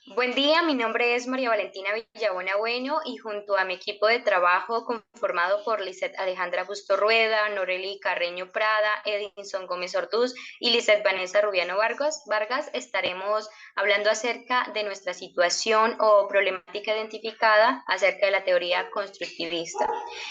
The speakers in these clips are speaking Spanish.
Buen día, mi nombre es María Valentina Villabona Bueno y junto a mi equipo de trabajo conformado por Lizeth Alejandra Busto Rueda, Noreli Carreño Prada, Edinson Gómez Orduz y Lizeth Vanessa Rubiano Vargas estaremos hablando acerca de nuestra situación o problemática identificada acerca de la teoría constructivista.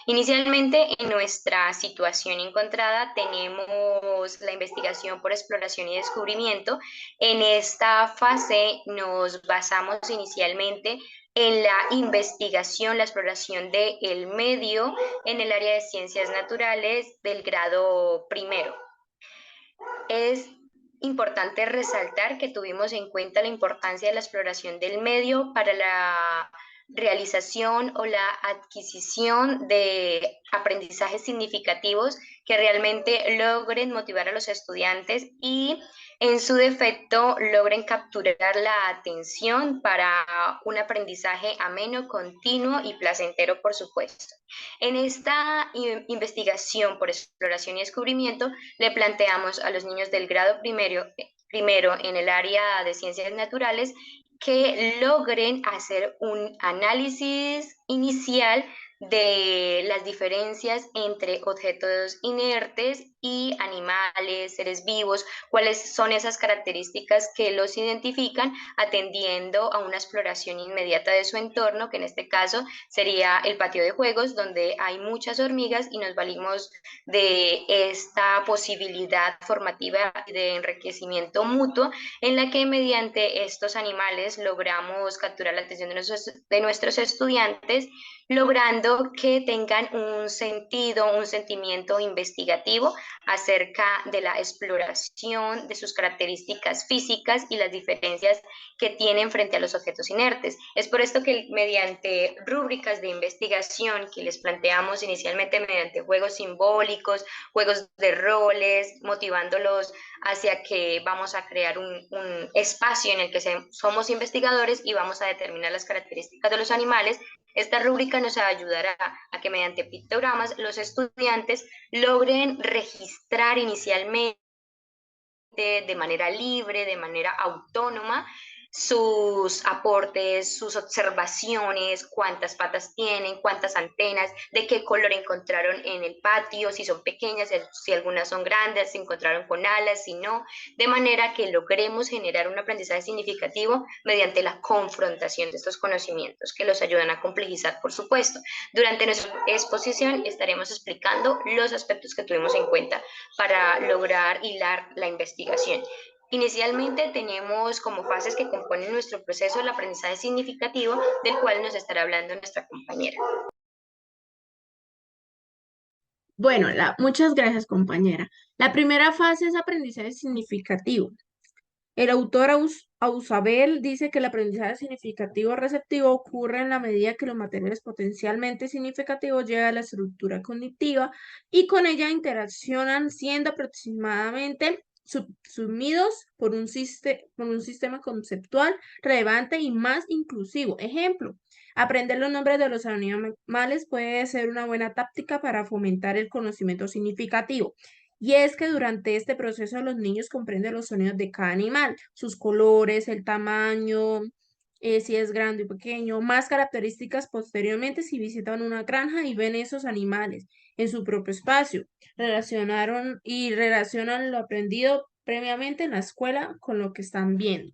Inicialmente, en nuestra situación encontrada tenemos la investigación por exploración y descubrimiento. En esta fase nos basamos inicialmente en la investigación, la exploración del medio en el área de ciencias naturales del grado primero. Es importante resaltar que tuvimos en cuenta la importancia de la exploración del medio para la realización o la adquisición de aprendizajes significativos que realmente logren motivar a los estudiantes y en su defecto logren capturar la atención para un aprendizaje ameno, continuo y placentero, por supuesto. En esta investigación por exploración y descubrimiento le planteamos a los niños del grado primero en el área de ciencias naturales que logren hacer un análisis inicial de las diferencias entre objetos inertes y animales, seres vivos, cuáles son esas características que los identifican atendiendo a una exploración inmediata de su entorno, que en este caso sería el patio de juegos, donde hay muchas hormigas y nos valimos de esta posibilidad formativa de enriquecimiento mutuo en la que mediante estos animales logramos capturar la atención de nuestros estudiantes, logrando que tengan un sentido, un sentimiento investigativo acerca de la exploración de sus características físicas y las diferencias que tienen frente a los objetos inertes. Es por esto que mediante rúbricas de investigación que les planteamos inicialmente mediante juegos simbólicos, juegos de roles, motivándolos hacia que vamos a crear un espacio en el que somos investigadores y vamos a determinar las características de los animales. Esta rúbrica nos ayudará a que mediante pictogramas los estudiantes logren registrar inicialmente de manera libre, de manera autónoma, sus aportes, sus observaciones, cuántas patas tienen, cuántas antenas, de qué color encontraron en el patio, si son pequeñas, si algunas son grandes, si encontraron con alas, si no, de manera que logremos generar un aprendizaje significativo mediante la confrontación de estos conocimientos que los ayudan a complejizar, por supuesto. Durante nuestra exposición estaremos explicando los aspectos que tuvimos en cuenta para lograr hilar la investigación. Inicialmente tenemos como fases que componen nuestro proceso el aprendizaje significativo, del cual nos estará hablando nuestra compañera. Bueno, muchas gracias, compañera. La primera fase es aprendizaje significativo. El autor Ausabel dice que el aprendizaje significativo receptivo ocurre en la medida que los materiales potencialmente significativos llegan a la estructura cognitiva y con ella interaccionan siendo aproximadamente sumidos por un sistema conceptual relevante y más inclusivo. Ejemplo, aprender los nombres de los animales puede ser una buena táctica para fomentar el conocimiento significativo. Y es que durante este proceso los niños comprenden los sonidos de cada animal, sus colores, el tamaño, si es grande o pequeño, más características posteriormente si visitan una granja y ven esos animales en su propio espacio. Relacionan lo aprendido previamente en la escuela con lo que están viendo.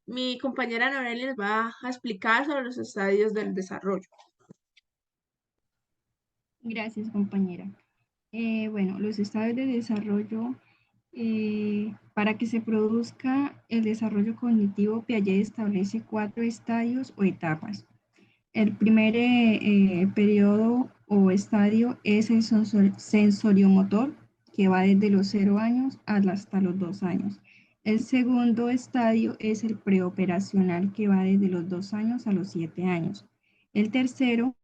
Mi compañera Norelia les va a explicar sobre los estadios del desarrollo. Gracias, compañera. Bueno, los estadios de desarrollo, para que se produzca el desarrollo cognitivo, Piaget establece 4 estadios o etapas. El primer periodo o estadio es el sensoriomotor, que va desde los 0 años hasta los 2 años. El segundo estadio es el preoperacional, que va desde los 2 años a los 7 años. El tercero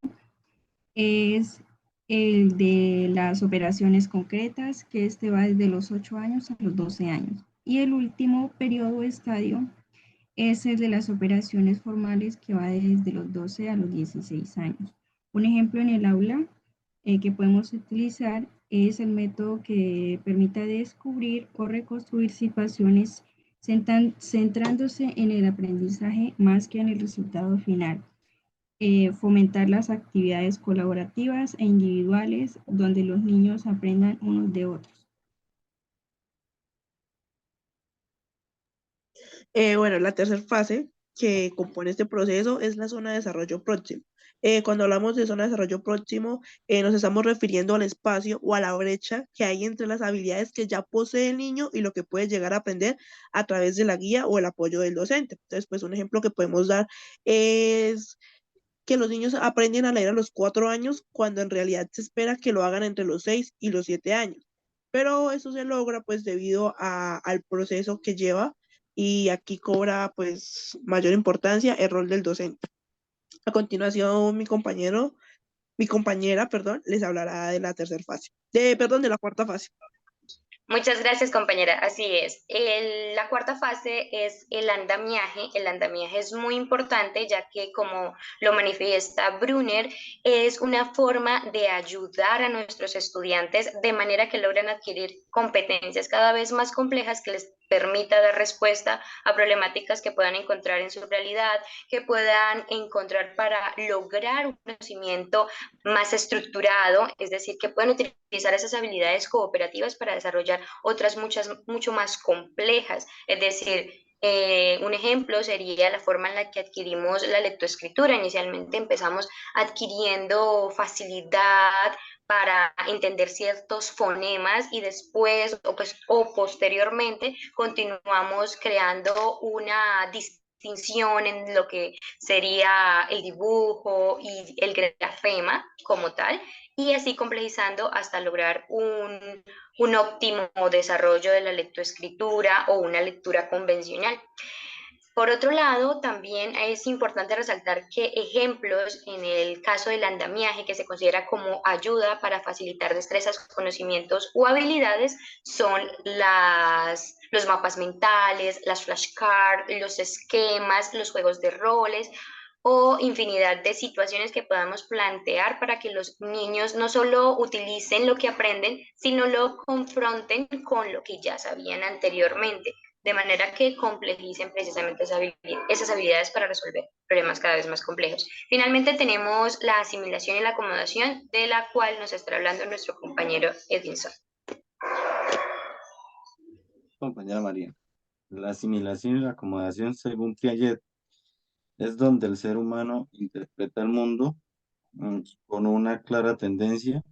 es el de las operaciones concretas, que este va desde los 8 años a los 12 años. Y el último periodo o estadio es el de las operaciones formales, que va desde los 12 a los 16 años. Un ejemplo en el aula que podemos utilizar es el método que permite descubrir o reconstruir situaciones centrándose en el aprendizaje más que en el resultado final. Fomentar las actividades colaborativas e individuales donde los niños aprendan unos de otros. Bueno, la tercera fase que compone este proceso es la zona de desarrollo próximo. Cuando hablamos de zona de desarrollo próximo, nos estamos refiriendo al espacio o a la brecha que hay entre las habilidades que ya posee el niño y lo que puede llegar a aprender a través de la guía o el apoyo del docente. Entonces, pues un ejemplo que podemos dar es que los niños aprenden a leer a los 4 años cuando en realidad se espera que lo hagan entre los 6 y los 7 años. Pero eso se logra pues debido al proceso que lleva y aquí cobra pues mayor importancia el rol del docente. A continuación mi compañera, perdón, les hablará de la tercera fase, de la cuarta fase. Muchas gracias, compañera. Así es. La cuarta fase es el andamiaje. El andamiaje es muy importante ya que, como lo manifiesta Brunner, es una forma de ayudar a nuestros estudiantes de manera que logran adquirir competencias cada vez más complejas que les permita dar respuesta a problemáticas que puedan encontrar en su realidad, que puedan encontrar para lograr un conocimiento más estructurado, es decir, que puedan utilizar esas habilidades cooperativas para desarrollar otras mucho más complejas, es decir, un ejemplo sería la forma en la que adquirimos la lectoescritura. Inicialmente empezamos adquiriendo facilidad para entender ciertos fonemas y después o posteriormente continuamos creando una distinción en lo que sería el dibujo y el grafema como tal, y así complejizando hasta lograr un óptimo desarrollo de la lectoescritura o una lectura convencional. Por otro lado, también es importante resaltar que ejemplos en el caso del andamiaje, que se considera como ayuda para facilitar destrezas, conocimientos o habilidades, son los mapas mentales, las flashcards, los esquemas, los juegos de roles o infinidad de situaciones que podamos plantear para que los niños no solo utilicen lo que aprenden, sino lo confronten con lo que ya sabían anteriormente, de manera que complejicen precisamente esas habilidades para resolver problemas cada vez más complejos. Finalmente tenemos la asimilación y la acomodación, de la cual nos estará hablando nuestro compañero Edinson. Compañera María, la asimilación y la acomodación, según Piaget, es donde el ser humano interpreta el mundo con una clara tendencia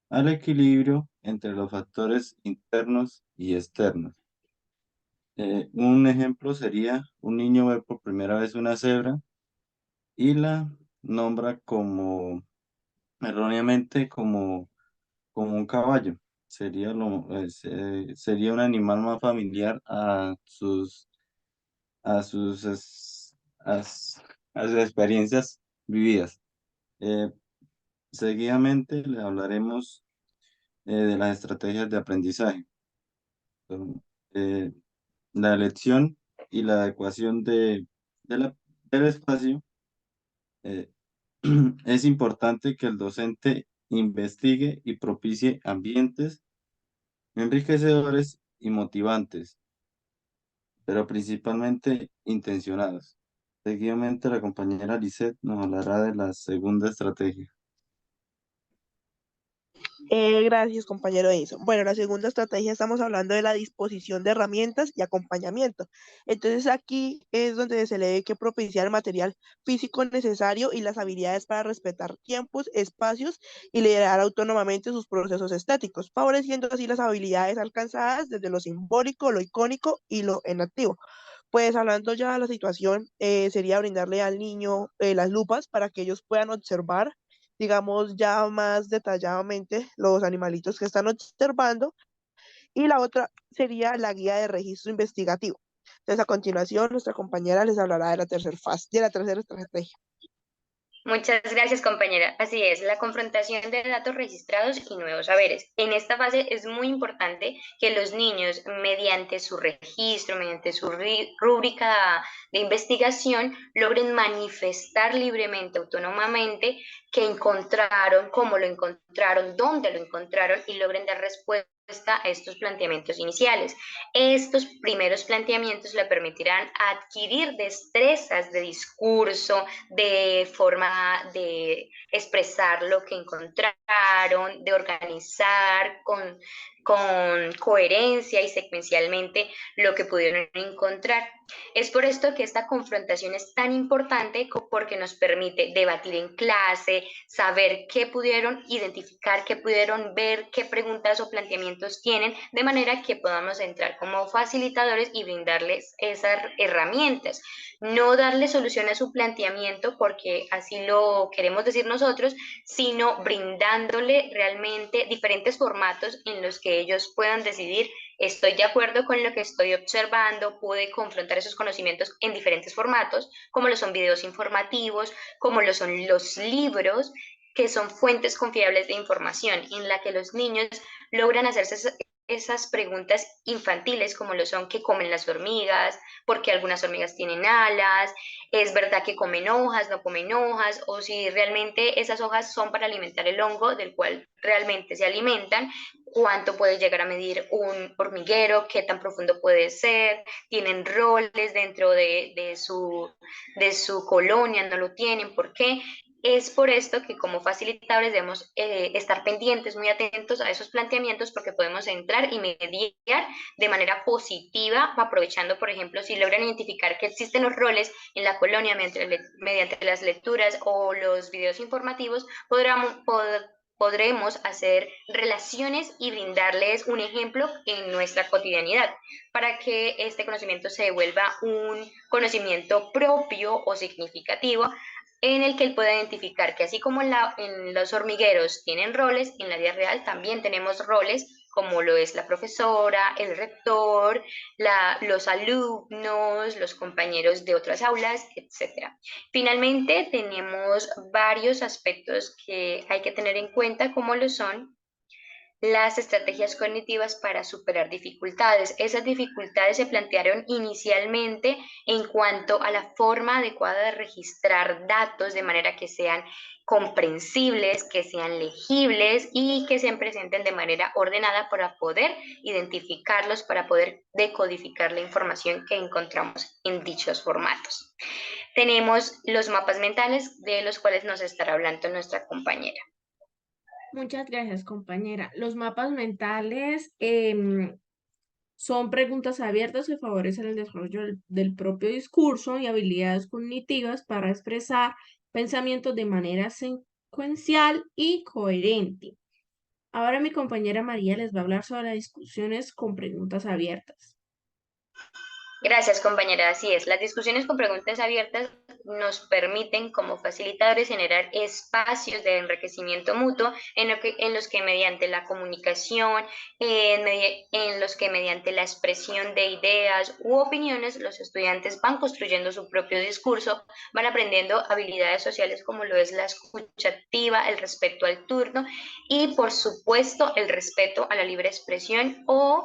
al equilibrio entre los factores internos y externos. Un ejemplo sería: un niño ve por primera vez una cebra y la nombra erróneamente como un caballo. Sería un animal más familiar a sus, es- a, s- a sus experiencias vividas. Eh, Seguidamente le hablaremos de las estrategias de aprendizaje. Son, eh, la elección y la adecuación del espacio. eh, es importante que el docente investigue y propicie ambientes enriquecedores y motivantes, pero principalmente intencionados. Seguidamente, la compañera Lisette nos hablará de la segunda estrategia. Gracias, compañero Edison. Bueno, la segunda estrategia estamos hablando de la disposición de herramientas y acompañamiento. Entonces aquí es donde se le debe que propiciar el material físico necesario y las habilidades para respetar tiempos, espacios y liderar autónomamente sus procesos estéticos, favoreciendo así las habilidades alcanzadas desde lo simbólico, lo icónico y lo enactivo. Pues hablando ya de la situación, sería brindarle al niño las lupas para que ellos puedan observar, digamos, ya más detalladamente los animalitos que están observando. Y la otra sería la guía de registro investigativo. Entonces, a continuación, nuestra compañera les hablará de la tercera fase, de la tercera estrategia. Muchas gracias, compañera. Así es, la confrontación de datos registrados y nuevos saberes. En esta fase es muy importante que los niños, mediante su registro, mediante su rúbrica de investigación, logren manifestar libremente, autónomamente, qué encontraron, cómo lo encontraron, dónde lo encontraron y logren dar respuesta a estos planteamientos iniciales. Estos primeros planteamientos le permitirán adquirir destrezas de discurso, de forma de expresar lo que encontraron, de organizar con coherencia y secuencialmente lo que pudieron encontrar. Es por esto que esta confrontación es tan importante porque nos permite debatir en clase, saber qué pudieron identificar, qué pudieron ver, qué preguntas o planteamientos tienen, de manera que podamos entrar como facilitadores y brindarles esas herramientas. No darle solución a su planteamiento porque así lo queremos decir nosotros, sino brindándole realmente diferentes formatos en los que ellos puedan decidir: estoy de acuerdo con lo que estoy observando, pude confrontar esos conocimientos en diferentes formatos, como lo son videos informativos, como lo son los libros, que son fuentes confiables de información, en la que los niños logran hacerse esas preguntas infantiles, como lo son: ¿qué comen las hormigas? ¿Por qué algunas hormigas tienen alas? ¿Es verdad que comen hojas, no comen hojas? O si realmente esas hojas son para alimentar el hongo del cual realmente se alimentan. ¿Cuánto puede llegar a medir un hormiguero? ¿Qué tan profundo puede ser? ¿Tienen roles dentro de su colonia? ¿No lo tienen? ¿Por qué? Es por esto que como facilitadores debemos estar pendientes, muy atentos a esos planteamientos, porque podemos entrar y mediar de manera positiva, aprovechando, por ejemplo, si logran identificar que existen los roles en la colonia mediante las lecturas o los videos informativos, podremos hacer relaciones y brindarles un ejemplo en nuestra cotidianidad, para que este conocimiento se vuelva un conocimiento propio o significativo, en el que él pueda identificar que así como en los hormigueros tienen roles, en la vida real también tenemos roles, como lo es la profesora, el rector, los alumnos, los compañeros de otras aulas, etc. Finalmente, tenemos varios aspectos que hay que tener en cuenta, como lo son las estrategias cognitivas para superar dificultades. Esas dificultades se plantearon inicialmente en cuanto a la forma adecuada de registrar datos de manera que sean comprensibles, que sean legibles y que se presenten de manera ordenada para poder identificarlos, para poder decodificar la información que encontramos en dichos formatos. Tenemos los mapas mentales, de los cuales nos estará hablando nuestra compañera. Muchas gracias, compañera. Los mapas mentales son preguntas abiertas que favorecen el desarrollo del propio discurso y habilidades cognitivas para expresar pensamientos de manera secuencial y coherente. Ahora mi compañera María les va a hablar sobre las discusiones con preguntas abiertas. Gracias, compañera. Así es. Las discusiones con preguntas abiertas nos permiten, como facilitadores, generar espacios de enriquecimiento mutuo en los que mediante la comunicación, en los que mediante la expresión de ideas u opiniones, los estudiantes van construyendo su propio discurso, van aprendiendo habilidades sociales como lo es la escucha activa, el respeto al turno y, por supuesto, el respeto a la libre expresión u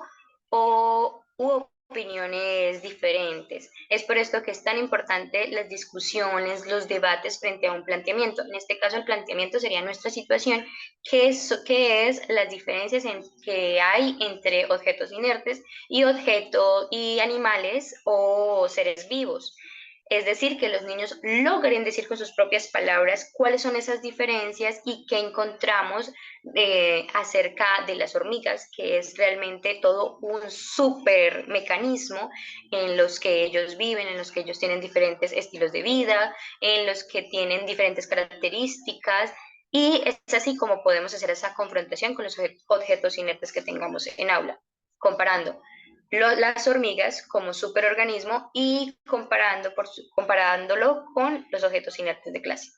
opiniones diferentes. Es por esto que es tan importante las discusiones, los debates frente a un planteamiento. En este caso, el planteamiento sería nuestra situación, qué es las diferencias que hay entre objetos inertes y animales o seres vivos. Es decir, que los niños logren decir con sus propias palabras cuáles son esas diferencias y qué encontramos acerca de las hormigas, que es realmente todo un súper mecanismo en los que ellos viven, en los que ellos tienen diferentes estilos de vida, en los que tienen diferentes características. Y es así como podemos hacer esa confrontación con los objetos inertes que tengamos en aula, comparando las hormigas como superorganismo y comparándolo con los objetos inertes de clase.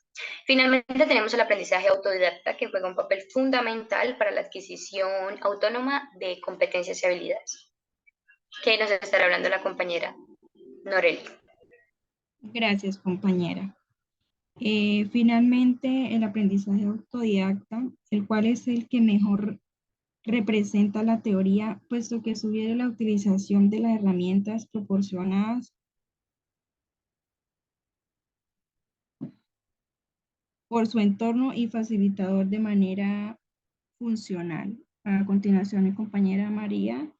Finalmente tenemos el aprendizaje autodidacta, que juega un papel fundamental para la adquisición autónoma de competencias y habilidades. ¿Qué nos estará hablando la compañera Noreli? Gracias, compañera. Finalmente, el aprendizaje autodidacta, el cual es el que mejor representa la teoría, puesto que sugiere la utilización de las herramientas proporcionadas por su entorno y facilitador de manera funcional. A continuación, mi compañera María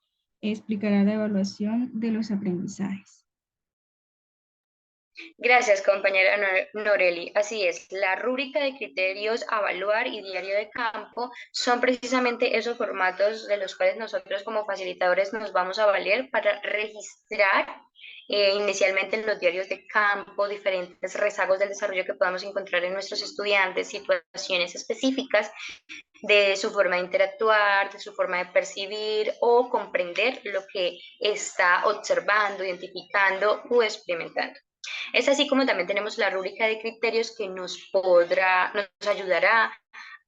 explicará la evaluación de los aprendizajes. Gracias, compañera Noreli. Así es, la rúbrica de criterios a evaluar y diario de campo son precisamente esos formatos de los cuales nosotros como facilitadores nos vamos a valer para registrar inicialmente en los diarios de campo diferentes rezagos del desarrollo que podamos encontrar en nuestros estudiantes, situaciones específicas de su forma de interactuar, de su forma de percibir o comprender lo que está observando, identificando o experimentando. Es así como también tenemos la rúbrica de criterios que nos ayudará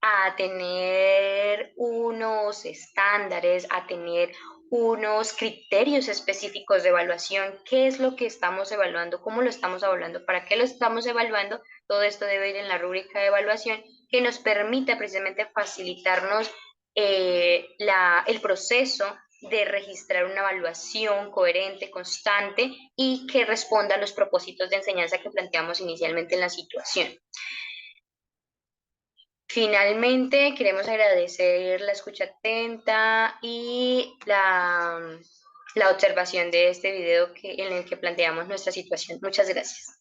a tener unos estándares, a tener unos criterios específicos de evaluación, qué es lo que estamos evaluando, cómo lo estamos evaluando, para qué lo estamos evaluando. Todo esto debe ir en la rúbrica de evaluación que nos permite precisamente facilitarnos el proceso de registrar una evaluación coherente, constante y que responda a los propósitos de enseñanza que planteamos inicialmente en la situación. Finalmente, queremos agradecer la escucha atenta y la observación de este video en el que planteamos nuestra situación. Muchas gracias.